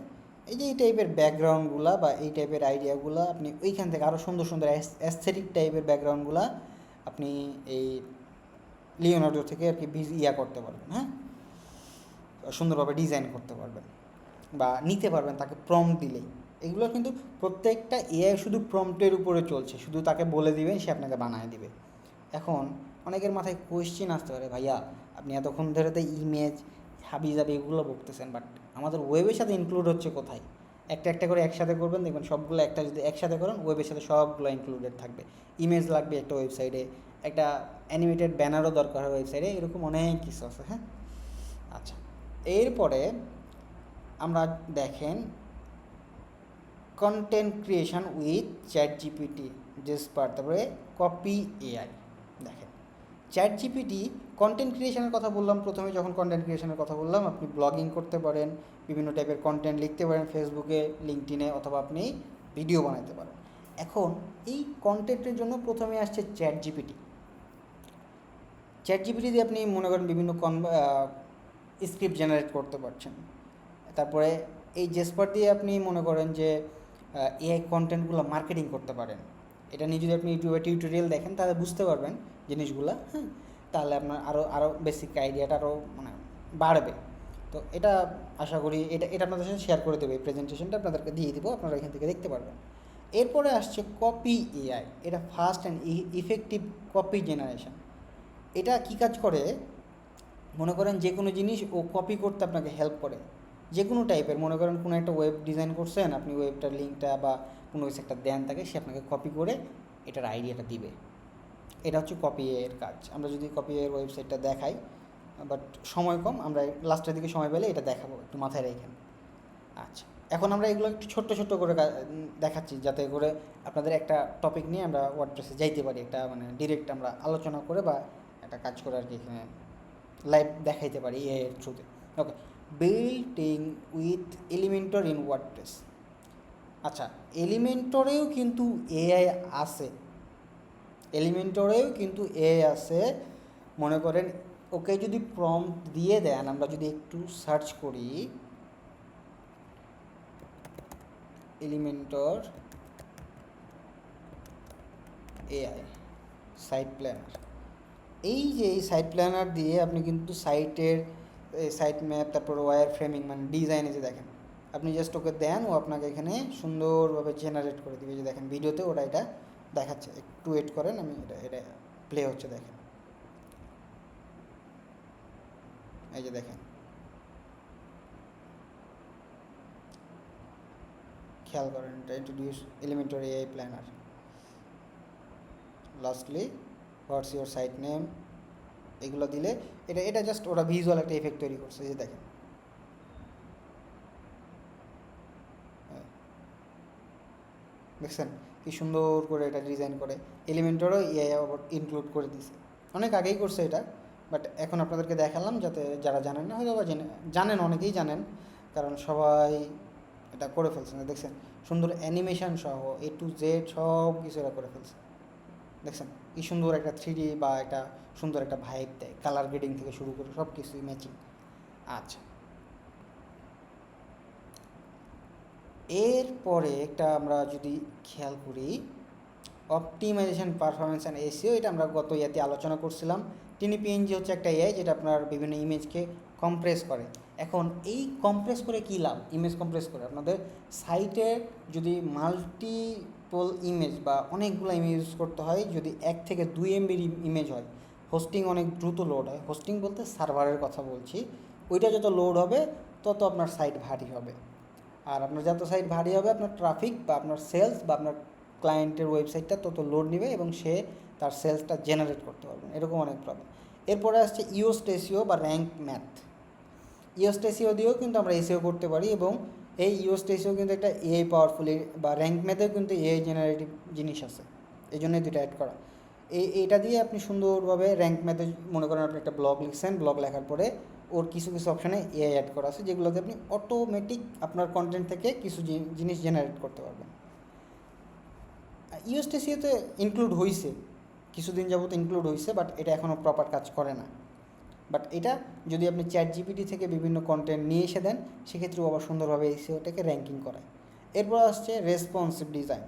S1: এই যে এই টাইপের ব্যাকগ্রাউন্ডগুলা বা এই টাইপের আইডিয়াগুলো আপনি ওইখান থেকে আরও সুন্দর সুন্দর অ্যাস্থেটিক টাইপের ব্যাকগ্রাউন্ডগুলা আপনি এই লিওনার্ডো থেকে আর কি করতে পারবেন, হ্যাঁ, সুন্দরভাবে ডিজাইন করতে পারবেন বা নিতে পারবেন তাকে প্রম্পট দিলেই। এগুলো কিন্তু প্রত্যেকটা এআই শুধু প্রম্পটের উপরে চলছে, শুধু তাকে বলে দিবেন সে আপনাকে বানিয়ে দিবে। এখন অনেকের মাথায় কোয়েশ্চেন আসতে পারে, ভাইয়া আপনি এতক্ষণ ধরে তো ইমেজ হাবিজাবি এগুলো বলতেছেন, বাট আমাদের ওয়েবের সাথে ইনক্লুড হচ্ছে কোথায়? একটা একটা করে একসাথে করবেন, দেখবেন সবগুলো একটা যদি একসাথে করেন ওয়েবের সাথে সবগুলো ইনক্লুডেড থাকবে। ইমেজ লাগবে একটা ওয়েবসাইটে, একটা অ্যানিমেটেড ব্যানারও দরকার হয় ওয়েবসাইটে, এরকম অনেক কিছু আছে, হ্যাঁ। আচ্ছা, এরপরে আমরা দেখেন content creation with ChatGPT Jasper, তারপরে কপি এআই। দেখেন চ্যাট জিপিটি কন্টেন্ট ক্রিয়েশনের কথা বললাম প্রথমে, যখন কন্টেন্ট ক্রিয়েশনের কথা বললাম আপনি ব্লগিং করতে পারেন, বিভিন্ন টাইপের কন্টেন্ট লিখতে পারেন ফেসবুকে, লিঙ্কডইনে, অথবা আপনি ভিডিও বানাতে পারেন। এখন এই কন্টেন্টের জন্য প্রথমে আসছে চ্যাট জিপিটি। চ্যাট জিপিটি দিয়ে আপনি মনে করেন বিভিন্ন স্ক্রিপ্ট জেনারেট করতে পারছেন। তারপরে এই জেসপার দিয়ে আপনি মনে করেন যে এআই কন্টেন্টগুলো মার্কেটিং করতে পারেন। এটা নিয়ে যদি আপনি ইউটিউবে টিউটোরিয়াল দেখেন তাহলে বুঝতে পারবেন জিনিসগুলো, হ্যাঁ, তাহলে আপনার আরও বেসিক আইডিয়াটা আরও মানে বাড়বে। তো এটা আশা করি এটা আপনাদের সাথে শেয়ার করে দেবে, এই প্রেজেন্টেশনটা আপনাদেরকে দিয়ে দিব, আপনারা এখান থেকে দেখতে পারবেন। এরপরে আসছে কপি এআই। এটা fast and effective copy generation. এটা কী কাজ করে, মনে করেন যে কোনো জিনিস ও কপি করতে আপনাকে হেল্প করে, যে কোনো টাইপের। মনে করেন কোনো একটা ওয়েব ডিজাইন করছেন আপনি, ওয়েবটার লিঙ্কটা বা কোনো কিছু একটা দেন তাকে, সে আপনাকে কপি করে এটার আইডিয়াটা দিবে। এটা হচ্ছে কপি এর কাজ। আমরা যদি কপি এর ওয়েবসাইটটা দেখাই, বাট সময় কম, আমরা লাস্টের দিকে সময় পেলে এটা দেখাবো, একটু মাথায় রেখেন। আচ্ছা, এখন আমরা এগুলো একটু ছোট্ট ছোট্ট করে দেখাচ্ছি, যাতে করে আপনাদের একটা টপিক নিয়ে আমরা ওয়ার্ডপ্রেসে যাইতে পারি, একটা মানে ডিরেক্ট আমরা আলোচনা করে বা একটা কাজ করে আর কি এখানে লাইভ দেখাইতে পারি এর থ্রুতে। Okay, building with Elementor in WordPress. আচ্ছা, এলিমেন্টরেও কিন্তু এআই আছে, এলিমেন্টরেও কিন্তু এআই আছে। মনে করেন ওকে যদি প্রম্পট দিয়ে দেন, আমরা যদি একটু সার্চ করি এলিমেন্টর এআই সাইট প্ল্যানার, এই যে এই সাইট প্ল্যানার দিয়ে আপনি কিন্তু সাইটের সাইট ম্যাপ, তারপর ওয়্যার ফ্রেমিং মানে ডিজাইনে যে দেখেন, আপনি জাস্ট ওকে দেন, ও আপনাকে এখানে সুন্দরভাবে জেনারেট করে দেবে। যে দেখেন ভিডিওতে ওরা এটা দেখাচ্ছে, একটু ওয়েট করেন, আমি এটা প্লে হচ্ছে, দেখেন এই যে দেখেন, খেয়াল করেন, এটা introduce Elementor AI planner. Lastly what's your site name, এগুলো দিলে এটা জাস্ট ওরা ভিজুয়াল একটা এফেক্ট তৈরি করছে। যে দেখেন দেখছেন কি সুন্দর করে এটা ডিজাইন করে, এলিমেন্টরও এআই আবার ইনক্লুড করে দিছে। অনেক আগেই করছে এটা, বাট এখন আপনাদেরকে দেখালাম যাতে যারা জানেন না, হয়তো বা জানেন, অনেকেই জানেন, কারণ সবাই এটা করে ফেলছে। দেখছেন সুন্দর অ্যানিমেশন সহ A to Z সব কিছু এরা করে ফেলছে। দেখছেন কি সুন্দর একটা 3D বা একটা সুন্দর একটা ভাইব দেয়, কালার গ্রেডিং থেকে শুরু করে সব কিছুই ম্যাচিং। আচ্ছা, এরপরে একটা আমরা যদি খেয়াল করি অপটিমাইজেশন পারফরমেন্স অ্যান্ড এসইও, এটা আমরা গত ইয়াতে আলোচনা করছিলাম। টিনিপিএনজি হচ্ছে একটা এআই যেটা আপনার বিভিন্ন ইমেজকে কম্প্রেস করে। এখন এই কম্প্রেস করে কী লাভ? ইমেজ কম্প্রেস করে আপনাদের সাইটে যদি মাল্টিপল ইমেজ বা অনেকগুলো ইমেজ ইউজ করতে হয়, যদি 1 থেকে 2 MB ইমেজ হয়, হোস্টিং অনেক দ্রুত লোড হয়। হোস্টিং বলতে সার্ভারের কথা বলছি। ওইটা যত লোড হবে তত আপনার সাইট ভারী হবে, আর আপনার যত সাইট ভারী হবে আপনার ট্রাফিক বা আপনার সেলস বা আপনার ক্লায়েন্টের ওয়েবসাইটটা তত লোড নেবে এবং সে তার সেলসটা জেনারেট করতে পারবেন, এরকম অনেক প্রবলেম। এরপরে আসছে ইওস্ট এসইও বা র্যাঙ্ক ম্যাথ। ইওস্ট এসইও দিয়েও কিন্তু আমরা এসইও করতে পারি, এবং এই ইওস্ট এসইও কিন্তু একটা এআই পাওয়ারফুল, বা র্যাঙ্ক ম্যাথেও কিন্তু এআই জেনারেটিভ জিনিস আছে, এই জন্যই দুটো অ্যাড করা। এইটা দিয়ে আপনি সুন্দরভাবে র্যাঙ্ক ম্যাথে মনে করেন আপনি একটা ব্লগ লিখছেন, ব্লগ লেখার পরে ওর কিছু কিছু অপশানে এআই অ্যাড করা আছে, যেগুলোতে আপনি অটোমেটিক আপনার কন্টেন্ট থেকে কিছু জিনিস জেনারেট করতে পারবেন। ইওস্ট এসইওতে ইনক্লুড হয়েছে, কিছুদিন যাবত ইনক্লুড হয়েছে, বাট এটা এখনও প্রপার কাজ করে না। বাট এটা যদি আপনি চ্যাট জিপিটি থেকে বিভিন্ন কন্টেন্ট নিয়ে এসে দেন, সেক্ষেত্রেও আবার সুন্দরভাবে এসিওটাকে র্যাঙ্কিং করায়। এরপর আসছে রেসপন্সিভ ডিজাইন।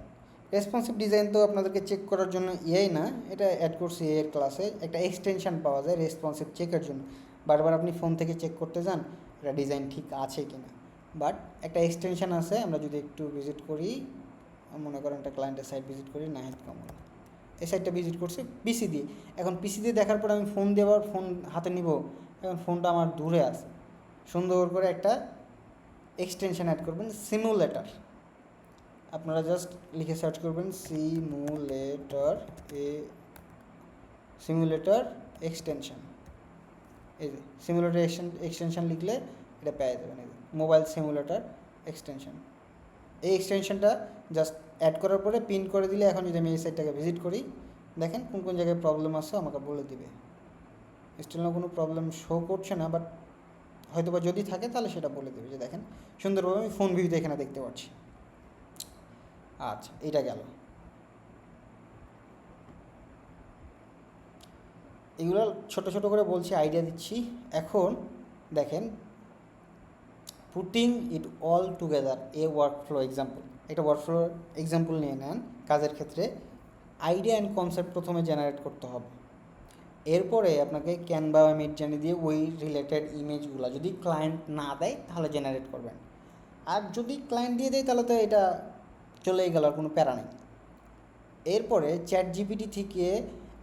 S1: রেসপন্সিভ ডিজাইন তো আপনাদেরকে চেক করার জন্য এআই না, এটা অ্যাড করছি এর ক্লাসে, একটা এক্সটেনশন পাওয়া যায় রেসপন্সিভ চেকের জন্য। বারবার আপনি ফোন থেকে চেক করতে যান এটা ডিজাইন ঠিক আছে কি না, বাট একটা এক্সটেনশন আছে। আমরা যদি একটু ভিজিট করি, মনে করেন একটা ক্লায়েন্টের সাইট ভিজিট করি, নাহিদ কামাল, এই সাইটটা ভিজিট করছি পিসি দিয়ে। এখন পিসি দিয়ে দেখার পর আমি ফোন দিয়ে আবার ফোন হাতে নিব, এখন ফোনটা আমার দূরে আছে। সুন্দর করে একটা এক্সটেনশন অ্যাড করবেন, সিমুলেটর। আপনারা জাস্ট লিখে সার্চ করবেন সিমুলেটর এক্সটেনশন। এই যে সিমুলেটর এক্সটেনশন লিখলে এটা পেয়ে যাবেন। এই যে মোবাইল সিমুলেটর এক্সটেনশন। এই এক্সটেনশনটা জাস্ট অ্যাড করার পরে পিন করে দিলে, এখন যদি আমি এই সাইটটাকে ভিজিট করি, দেখেন কোন কোন জায়গায় প্রবলেম আছে আমাকে বলে দিবে। স্টিল না কোনো প্রবলেম শো করছে না, বাট হয়তো বা যদি থাকে তাহলে সেটা বলে দেবে। যে দেখেন সুন্দরভাবে আমি ফোন ভিউতে এখানে দেখতে পাচ্ছি। আচ্ছা, এটা গেল। এগুলো ছোট ছোট করে বলছি, আইডিয়া দিচ্ছি। এখন দেখেন, putting it all together A workflow example. একটা ওয়ার্কফ্লো এক্সাম্পল নিয়ে নেন কাজের ক্ষেত্রে। আইডিয়া অ্যান্ড কনসেপ্ট প্রথমে জেনারেট করতে হবে, এরপরে আপনাকে ক্যানভা বা মিডজার্নি দিয়ে ওই রিলেটেড ইমেজগুলো যদি ক্লায়েন্ট না দেয় তাহলে জেনারেট করবেন। আর যদি ক্লায়েন্ট দিয়ে দেয় তাহলে তো এটা চলেই গেল, আর কোনো প্যারা নেই। এরপরে চ্যাট জিপিটি থেকে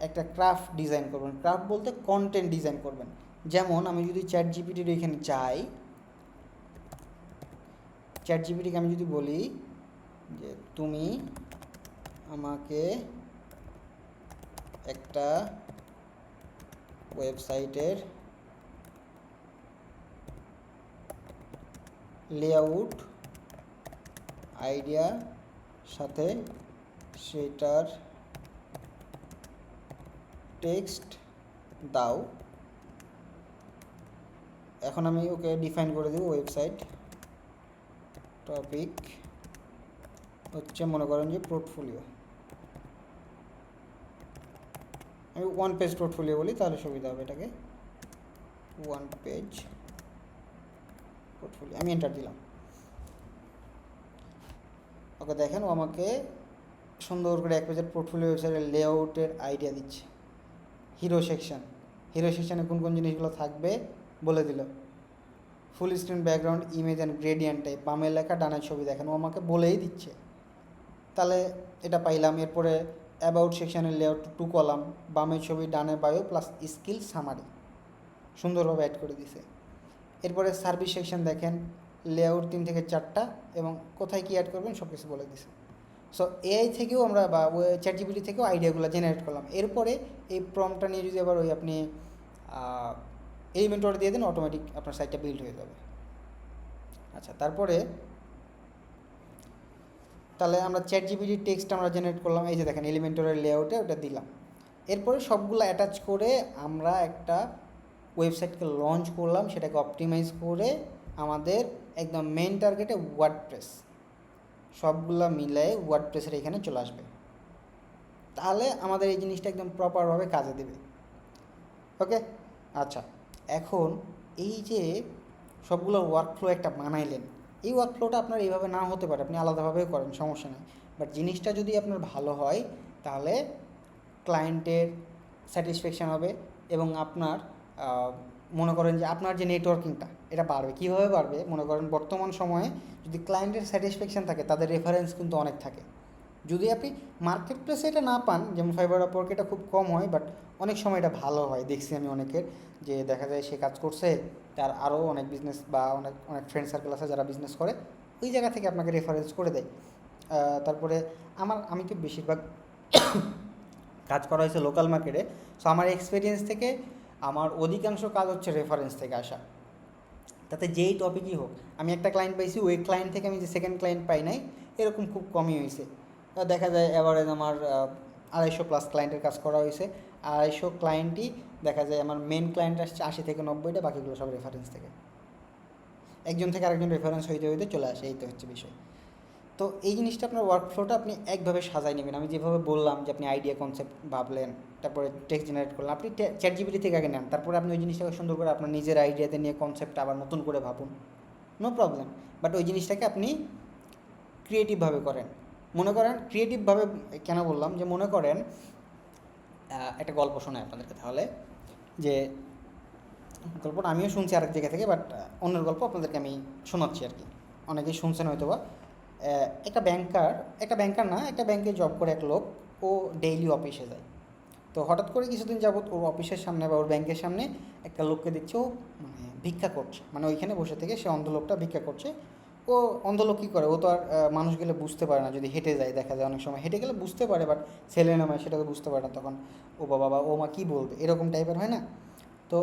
S1: একটা ক্রাফট ডিজাইন করবেন। ক্রাফট বলতে কন্টেন্ট ডিজাইন করবেন। যেমন আমি যদি চ্যাট জিপিটির এখানে যাই, চ্যাট জিপিটিকে আমি যদি বলি যে তুমি আমাকে একটা ওয়েবসাইটের লেআউট আইডিয়া সাথে সেটার টেক্সট দাও। এখন আমি ওকে ডিফাইন করে দেব, ওয়েবসাইট টপিক হচ্ছে মনে করেন যে পোর্টফোলিও। আমি ওয়ান পেজ পোর্টফোলিও বলি তাহলে সুবিধা হবে। এটাকে ওয়ান পেজ পোর্টফোলিও আমি এন্টার দিলাম। ওকে দেখেন, ও আমাকে সুন্দর করে এক পেজের পোর্টফোলিও ওয়েবসাইটের লেআউটের আইডিয়া দিচ্ছে। হিরো সেকশানে কোন কোন জিনিসগুলো থাকবে বলে দিল। Full screen background, image and gradient type, বামে লেখা ডানের ছবি দেখেন, ও আমাকে বলেই দিচ্ছে। তাহলে এটা পাইলাম। এরপরে অ্যাবাউট সেকশানের লেআউট 2 কলাম, বামে ছবি ডানে বায়ো প্লাস স্কিল সামারি, সুন্দরভাবে অ্যাড করে দিছে। এরপরে সার্ভিস সেকশন দেখেন, লেআউট 3 থেকে 4টা এবং কোথায় কী অ্যাড করবেন সব কিছু বলে দিছে। সো এআই থেকেও আমরা বা চ্যাট জিপিটি থেকেও আইডিয়াগুলো জেনারেট করলাম। এরপরে এই প্রম্পটটা নিয়ে যদি আবার ওই আপনি এলিমেন্টর দিয়ে দেন, অটোমেটিক আপনার সাইটটা বিল্ড হয়ে যাবে। আচ্ছা, তারপরে তাহলে আমরা চ্যাট জিপিটির টেক্সট আমরা জেনারেট করলাম, এই যে দেখেন এলিমেন্টরের লেআউটে ওটা দিলাম। এরপরে সবগুলো অ্যাটাচ করে আমরা একটা ওয়েবসাইটকে লঞ্চ করলাম, সেটাকে অপটিমাইজ করে আমাদের একদম মেন টার্গেটে ওয়ার্ডপ্রেস, সবগুলো মিলাই ওয়ার্ডপ্রেসের এখানে চলে আসবে। তাহলে আমাদের এই জিনিসটা একদম প্রপারভাবে কাজে দেবে। ওকে, আচ্ছা, এখন এই যে সবগুলো ওয়ার্কফ্লো একটা বানাইলেন, এই ওয়ার্কফ্লোটা আপনার এইভাবে না হতে পারে, আপনি আলাদাভাবেও করেন, সমস্যা নেই। বাট জিনিসটা যদি আপনার ভালো হয় তাহলে ক্লায়েন্টের স্যাটিসফ্যাকশান হবে এবং আপনার মনে করেন যে আপনার যে নেটওয়ার্কিংটা এটা বাড়বে। কীভাবে বাড়বে? মনে করেন বর্তমান সময়ে যদি ক্লায়েন্টের স্যাটিসফ্যাকশান থাকে, তাদের রেফারেন্স কিন্তু অনেক থাকে। যদি আপনি মার্কেট প্লেসে এটা না পান, যেমন ফাইবার আপওয়ার্ক, এটা খুব কম হয়, বাট অনেক সময় এটা ভালো হয়। দেখছি আমি অনেকের, যে দেখা যায় সে কাজ করছে, তার আরও অনেক বিজনেস বা অনেক ফ্রেন্ড সার্কেল আছে যারা বিজনেস করে, ওই জায়গা থেকে আপনাকে রেফারেন্স করে দেয়। তারপরে আমি তো বেশিরভাগ কাজ করা হয়েছে লোকাল মার্কেটে। সো আমার এক্সপিরিয়েন্স থেকে আমার অধিকাংশ কাজ হচ্ছে রেফারেন্স থেকে আসা। তাতে যেই টপিকই হোক, আমি একটা ক্লায়েন্ট পাইছি, ওই ক্লায়েন্ট থেকে আমি যে সেকেন্ড ক্লায়েন্ট পাই নাই, এরকম খুব কমই হয়েছে। দেখা যায় অ্যাভারেজ আমার 250+ ক্লায়েন্টের কাজ করা হয়েছে। 250 ক্লায়েন্টই দেখা যায় আমার মেন ক্লায়েন্ট আসছে 80 থেকে 90টা, বাকিগুলো সব রেফারেন্স থেকে। একজন থেকে আরেকজন রেফারেন্স হইতে হইতে চলে আসে, এই তো হচ্ছে বিষয়। তো এই জিনিসটা আপনার ওয়ার্কফ্লোটা আপনি একভাবে সাজাই নেবেন। আমি যেভাবে বললাম যে আপনি আইডিয়া কনসেপ্ট ভাবলেন, তারপরে টেক্সট জেনারেট করলেন, আপনি চ্যাট জিপিটি থেকে আগে নেন, তারপরে আপনি ওই জিনিসটাকে সুন্দর করে আপনার নিজের আইডিয়াতে নিয়ে কনসেপ্টটা আবার নতুন করে ভাবুন, নো প্রবলেম। বাট ওই জিনিসটাকে আপনি ক্রিয়েটিভভাবে করেন। মনে করেন ক্রিয়েটিভভাবে কেন বললাম, যে মনে করেন একটা গল্প শোনায় আপনাদেরকে তাহলে, যে গল্পটা আমিও শুনছি আরেক জায়গা থেকে, বাট অন্যের গল্প আপনাদেরকে আমি শোনাচ্ছি আর কি, অনেকেই শুনছেন হয়তো বা। একটা ব্যাংকার না, একটা ব্যাংকে জব করে এক লোক, ও ডেইলি অফিসে যায়। তো হঠাৎ করে কিছুদিন যাবত ওর অফিসের সামনে বা ওর ব্যাংকের সামনে একটা লোককে দেখছে, ও মানে ভিক্ষা করছে, মানে ওইখানে বসে থেকে সে অন্ধ লোকটা ভিক্ষা করছে। ও অন্ধ লোক কী করে, ও তো আর মানুষ গেলে বুঝতে পারে না, যদি হেঁটে যায় দেখা যায় অনেক সময় হেঁটে গেলে বুঝতে পারে, বাট ছেলে নামায় সেটা তো বুঝতে পারে না, তখন ও বাবা বা ও মা কী বলবে এরকম টাইপের হয় না। তো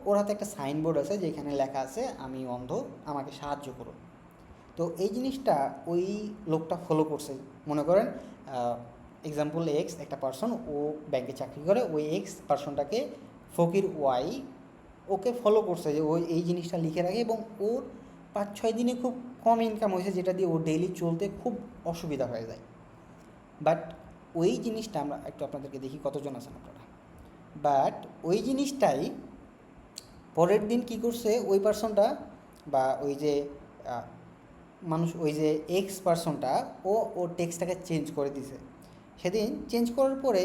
S1: ওর হাতে একটা সাইনবোর্ড আছে যেখানে লেখা আছে আমি অন্ধ, আমাকে সাহায্য করুন। তো এই জিনিসটা ওই লোকটা ফলো করছে। মনে করেন এক্সাম্পল এক্স একটা পার্সন, ও ব্যাংকে চাকরি করে, ওই এক্স পার্সনটাকে ফকির ওয়াই ওকে ফলো করছে যে ওই এই জিনিসটা লিখে রাখে, এবং ওর 5-6 দিনে খুব কম ইনকাম হয়েছে, যেটা দিয়ে ওর ডেইলি চলতে খুব অসুবিধা হয়ে যায়। বাট ওই জিনিসটা আমরা একটু আপনাদেরকে দেখি কতজন আছেন আপনারা। বাট ওই জিনিসটাই পরের দিন কী করছে ওই পার্সনটা, বা ওই যে মানুষ, ওই যে এক্স পার্সনটা, ওর টেক্সটটাকে চেঞ্জ করে দিছে। সেদিন চেঞ্জ করার পরে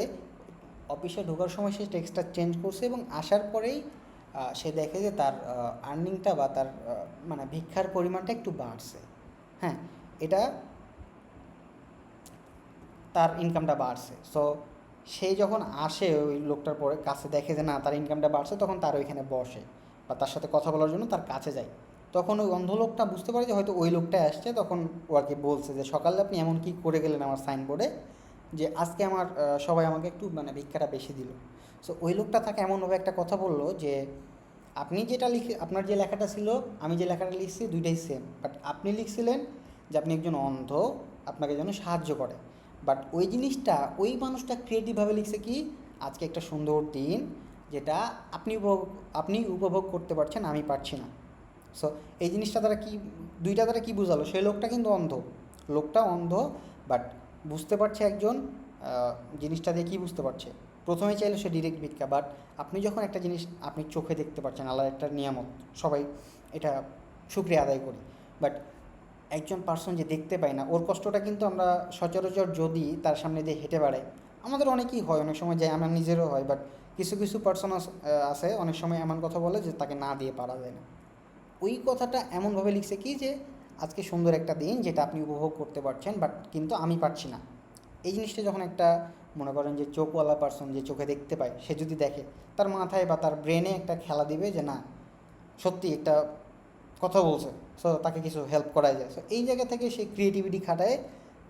S1: অফিসে ঢোকার সময় সে টেক্সটটা চেঞ্জ করছে, এবং আসার পরেই সে দেখে যে তার আর্নিংটা বা তার মানে ভিক্ষার পরিমাণটা একটু বাড়ছে। হ্যাঁ, এটা তার ইনকামটা বাড়ছে। সো সে যখন আসে ওই লোকটার পরে কাছে দেখে যে না তার ইনকামটা বাড়ছে, তখন তার ওইখানে বসে বা তার সাথে কথা বলার জন্য তার কাছে যায়। তখন ওই অন্ধ লোকটা বুঝতে পারে যে হয়তো ওই লোকটাই আসছে, তখন ও আর কি বলছে যে সকালে আপনি এমন কী করে গেলেন আমার সাইনবোর্ডে, যে আজকে আমার সবাই আমাকে একটু মানে ভিক্ষাটা বেশি দিল। সো ওই লোকটা তাকে এমনভাবে একটা কথা বললো যে আপনি যেটা লিখে, আপনার যে লেখাটা ছিল, আমি যে লেখাটা লিখছি দুইটাই সেম, বাট আপনি লিখছিলেন যে আপনি একজন অন্ধ, আপনাকে যেন সাহায্য করে। বাট ওই জিনিসটা ওই মানুষটা ক্রিয়েটিভভাবে লিখছে কি, আজকে একটা সুন্দর দিন যেটা আপনি উপভোগ করতে পারছেন, আমি পারছি না। সো এই জিনিসটা দ্বারা কি, দুইটা দ্বারা কি বোঝালো, সেই লোকটা কিন্তু অন্ধ, লোকটা অন্ধ, বাট বুঝতে পারছে একজন জিনিসটা দিয়ে কী বুঝতে পারছে, প্রথমে চাইলে সে ডিরেক্ট ভিক্ষা। বাট আপনি যখন একটা জিনিস আপনি চোখে দেখতে পাচ্ছেন, আল্লাহর একটা নিয়ামত, সবাই এটা শুকরিয়া আদায় করি, বাট একজন পার্সন যে দেখতে পায় না, ওর কষ্টটা কিন্তু আমরা সচরাচর যদি তার সামনে দিয়ে হেঁটে বেড়াই, আমাদের অনেকেই হয়, অনেক সময় যায়, আমার নিজেরও হয়, বাট কিছু কিছু পার্সন আছে অনেক সময় এমন কথা বলে যে তাকে না দিয়ে পারা যায় না। ওই কথাটা এমনভাবে লিখছে কি যে আজকে সুন্দর একটা দিন যেটা আপনি উপভোগ করতে পারছেন, বাট কিন্তু আমি পারছি না। এই জিনিসটা যখন একটা মনে করেন যে চোখওয়ালা পার্সন, যে চোখে দেখতে পায়, সে যদি দেখে, তার মাথায় বা তার ব্রেনে একটা খেলা দিবে যে না সত্যি একটা কথা বলছে, সো তাকে কিছু হেল্প করাই যায়। সো এই জায়গা থেকে সে ক্রিয়েটিভিটি খাটায়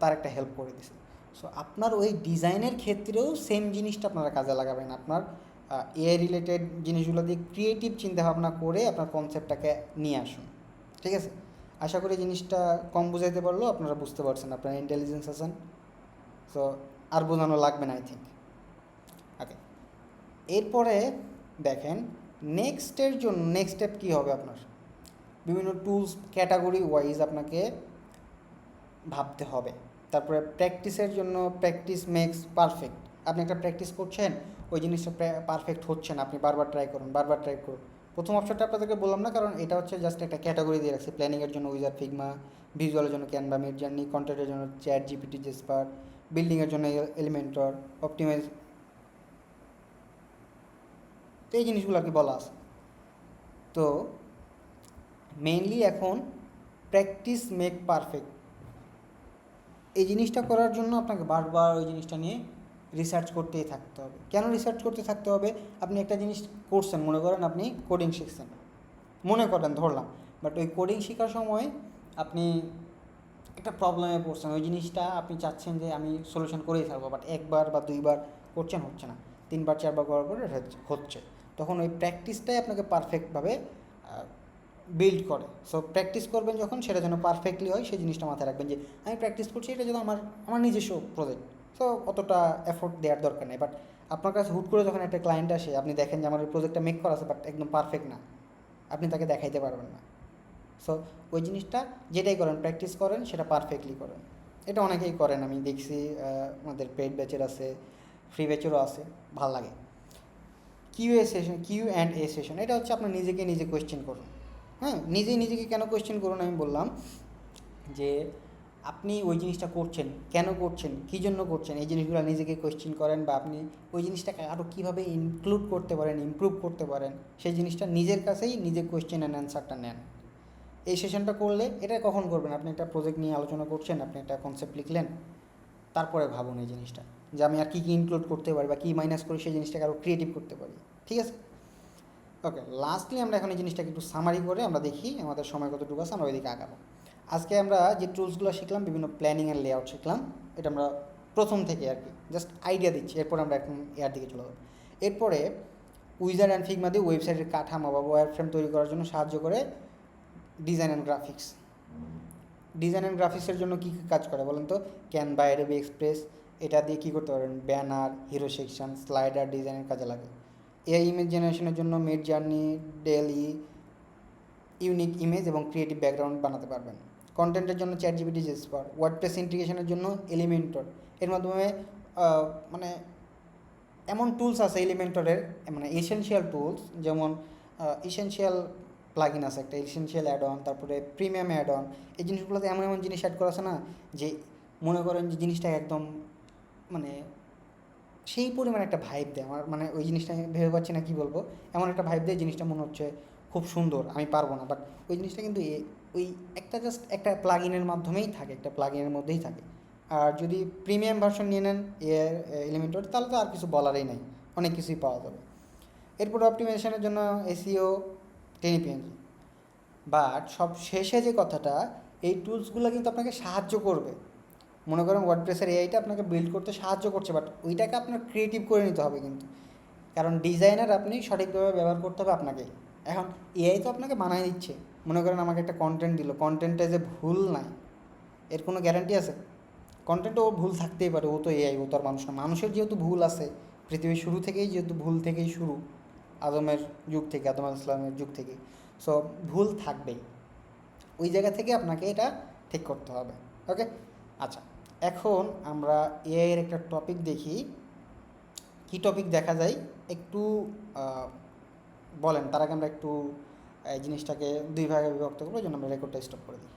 S1: তার একটা হেল্প করে দিছে। সো আপনার ওই ডিজাইনের ক্ষেত্রেও সেম জিনিসটা আপনারা কাজে লাগাবেন। আপনার এআই রিলেটেড জিনিসগুলো দিয়ে ক্রিয়েটিভ চিন্তাভাবনা করে আপনার কনসেপ্টটাকে নিয়ে আসুন, ঠিক আছে? আশা করি জিনিসটা কম বুঝাইতে পারলেও আপনারা বুঝতে পারছেন, আপনারা ইন্টেলিজেন্স আছেন, সো আর বোঝানো লাগবে না আই থিঙ্ক। ওকে, এরপরে দেখেন নেক্সট স্টেপ কী হবে আপনার, বিভিন্ন টুলস ক্যাটাগরি ওয়াইজ আপনাকে ভাবতে হবে। তারপরে প্র্যাকটিসের জন্য প্র্যাকটিস মেক্স পারফেক্ট। আপনি একটা প্র্যাকটিস করছেন, ওই জিনিসটা পারফেক্ট হচ্ছে না, আপনি বারবার ট্রাই করুন। প্রথম অপশনটা আপনাদেরকে বললাম না, কারণ এটা হচ্ছে জাস্ট একটা ক্যাটাগরি দিয়ে রাখছি। প্ল্যানিংয়ের জন্য উইজার ফিগমা, ভিজুয়ালের জন্য ক্যানভা, মিড জার্নি, কন্টেন্টের জন্য চ্যাট জিপিটি, জেসপার, বিল্ডিংয়ের জন্য এলিমেন্টর, অপটিমাইজ, তো এই জিনিসগুলো আর কি বলা আছে। তো মেইনলি এখন প্র্যাকটিস মেক পারফেক্ট, এই জিনিসটা করার জন্য আপনাকে বারবার ওই জিনিসটা নিয়ে রিসার্চ করতেই থাকতে হবে। কেন রিসার্চ করতে থাকতে হবে? আপনি একটা জিনিস করছেন, মনে করেন আপনি কোডিং শিখছেন, মনে করেন ধরলাম, বাট ওই কোডিং শেখার সময় আপনি একটা প্রবলেমে পড়ছেন, ওই জিনিসটা আপনি চাচ্ছেন যে আমি সলিউশন করেই থাকবো, বাট একবার বা দুইবার করছেন, হচ্ছে না, 3-4বার করার পরে হচ্ছে, তখন ওই প্র্যাকটিসটাই আপনাকে পারফেক্টভাবে বিল্ড করে। সো প্র্যাকটিস করবেন যখন, সেটা যেন পারফেক্টলি হয়, সেই জিনিসটা মাথায় রাখবেন যে আমি প্র্যাকটিস করছি, এটা যেন আমার নিজস্ব প্রজেক্ট, সো অতটা এফোর্ট দেওয়ার দরকার নেই। বাট আপনার কাছে হুট করে যখন একটা ক্লায়েন্ট আসে, আপনি দেখেন যে আমার ওই প্রজেক্টটা মেক করা আছে বাট একদম পারফেক্ট না, আপনি তাকে দেখাইতে পারবেন না। সো ওই জিনিসটা যেটাই করেন, প্র্যাকটিস করেন, সেটা পারফেক্টলি করেন। এটা অনেকেই করেন, আমি দেখছি আমাদের পেইড ব্যাচের আছে, ফ্রি ব্যাচেরও আছে, ভাল লাগে। কিউ অ্যান্ড এ সেশন এটা হচ্ছে আপনার নিজেকে নিজে কোয়েশ্চেন করুন। হ্যাঁ, নিজেই নিজেকে কেন কোয়েশ্চেন করুন আমি বললাম যে আপনি ওই জিনিসটা করছেন, কেন করছেন, কী জন্য করছেন, এই জিনিসগুলো নিজেকে কোয়েশ্চেন করেন, বা আপনি ওই জিনিসটাকে আরও কীভাবে ইনক্লুড করতে পারেন, ইমপ্রুভ করতে পারেন, সেই জিনিসটা নিজের কাছেই নিজে কোয়েশ্চেন অ্যান্ড অ্যান্সারটা নেন। এই সেশনটা করলে এটা কখন করবেন, আপনি একটা প্রজেক্ট নিয়ে আলোচনা করছেন, আপনি একটা কনসেপ্ট লিখলেন, তারপরে ভাবুন এই জিনিসটা যে আমি আর কী কী ইনক্লুড করতে পারি বা কী মাইনাস করে সেই জিনিসটাকে আরও ক্রিয়েটিভ করতে পারি। ঠিক আছে, ওকে। লাস্টলি আমরা এখন এই জিনিসটাকে একটু সামারি করে আমরা দেখি আমাদের সময় কতটুকু আছে, আমরা ওইদিকে আগাবো। আজকে আমরা যে টুলসগুলো শিখলাম, বিভিন্ন প্ল্যানিং অ্যান্ড লেআউট শিখলাম, এটা আমরা প্রথম থেকে আর কি জাস্ট আইডিয়া দিচ্ছি, এরপর আমরা এখন এর দিকে চলে যাবো। এরপরে উইজার্ড অ্যান্ড ফিগমা দিয়ে ওয়েবসাইটের কাঠামো বা ওয়্যার ফ্রেম তৈরি করার জন্য সাহায্য করে design and graphics. Design and গ্রাফিক্সের জন্য কী কী কাজ করে বলেন তো? ক্যানভা, অ্যাডোবি এক্সপ্রেস, এটা দিয়ে কী করতে পারেন? ব্যানার, হিরো সেকশন, স্লাইডার ডিজাইনের কাজে লাগে। এআই ইমেজ জেনারেশনের জন্য mid journey, daily, unique image এবং ক্রিয়েটিভ ব্যাকগ্রাউন্ড বানাতে পারবেন। কন্টেন্টের জন্য চ্যাটজিপিটি, জেসপার। ওয়ার্ডপ্রেস ইন্টিগ্রেশনের জন্য এলিমেন্টর, এর মাধ্যমে মানে এমন টুলস আছে এলিমেন্টরের, মানে এসেনশিয়াল টুলস, যেমন এসেনশিয়াল প্লাগইন আছে একটা, এসেনশিয়াল অ্যাড অন, তারপরে প্রিমিয়াম অ্যাড অন। এই জিনিসগুলোতে এমন এমন জিনিস অ্যাড করা আছে না, যে মনে করেন যে জিনিসটা একদম মানে সেই পরিমাণে একটা ভাইব দেয় আমার, মানে ওই জিনিসটা আমি ভেবে পাচ্ছি না কী বলবো, এমন একটা ভাইব দেয় জিনিসটা মনে হচ্ছে খুব সুন্দর, আমি পারবো না, বাট ওই জিনিসটা কিন্তু ওই একটা জাস্ট একটা প্লাগ ইনের মাধ্যমেই থাকে, একটা প্লাগ ইনের মধ্যেই থাকে। আর যদি প্রিমিয়াম ভার্সন নিয়ে নেন এর এলিমেন্টর, তাহলে তো আর কিছু বলারই নাই, অনেক কিছুই পাওয়া যাবে। এরপর অপটিমাইজেশনের জন্য এসইও, টেনিপিএনজি। বাট সব শেষে যে কথাটা, এই টুলসগুলো কিন্তু আপনাকে সাহায্য করবে। মনে করেন ওয়ার্ডপ্রেসের এআইটা আপনাকে বিল্ড করতে সাহায্য করছে, বাট ওইটাকে আপনার ক্রিয়েটিভ করে নিতে হবে কিন্তু, কারণ ডিজাইনার আপনি সঠিকভাবে ব্যবহার করতে হবে আপনাকে। এখন এআই তো আপনাকে বানাই দিচ্ছে, মনে করেন আমাকে একটা কন্টেন্ট দিল, কন্টেন্টে যে ভুল নাই এর কোনো গ্যারান্টি আছে? কন্টেন্টে ও ভুল থাকতেই পারে, ও তো এআই, ও তো আর মানুষ না। মানুষের যেহেতু ভুল আছে, পৃথিবীর শুরু থেকেই যেহেতু ভুল থেকেই শুরু, আদমের যুগ থেকে, আদম আলাইহিস সালামের যুগ থেকে, সো ভুল থাকবেই। ওই জায়গা থেকে আপনাকে এটা ঠিক করতে হবে। ওকে, আচ্ছা, এখন আমরা এআই এর একটা টপিক দেখি। কী টপিক দেখা যায় একটু বলেন, তার আগে আমরা একটু এই জিনিসটাকে দুই ভাগে বিভক্ত করবো, এই জন্য আমরা রেকর্ডটা স্টপ করে দিই।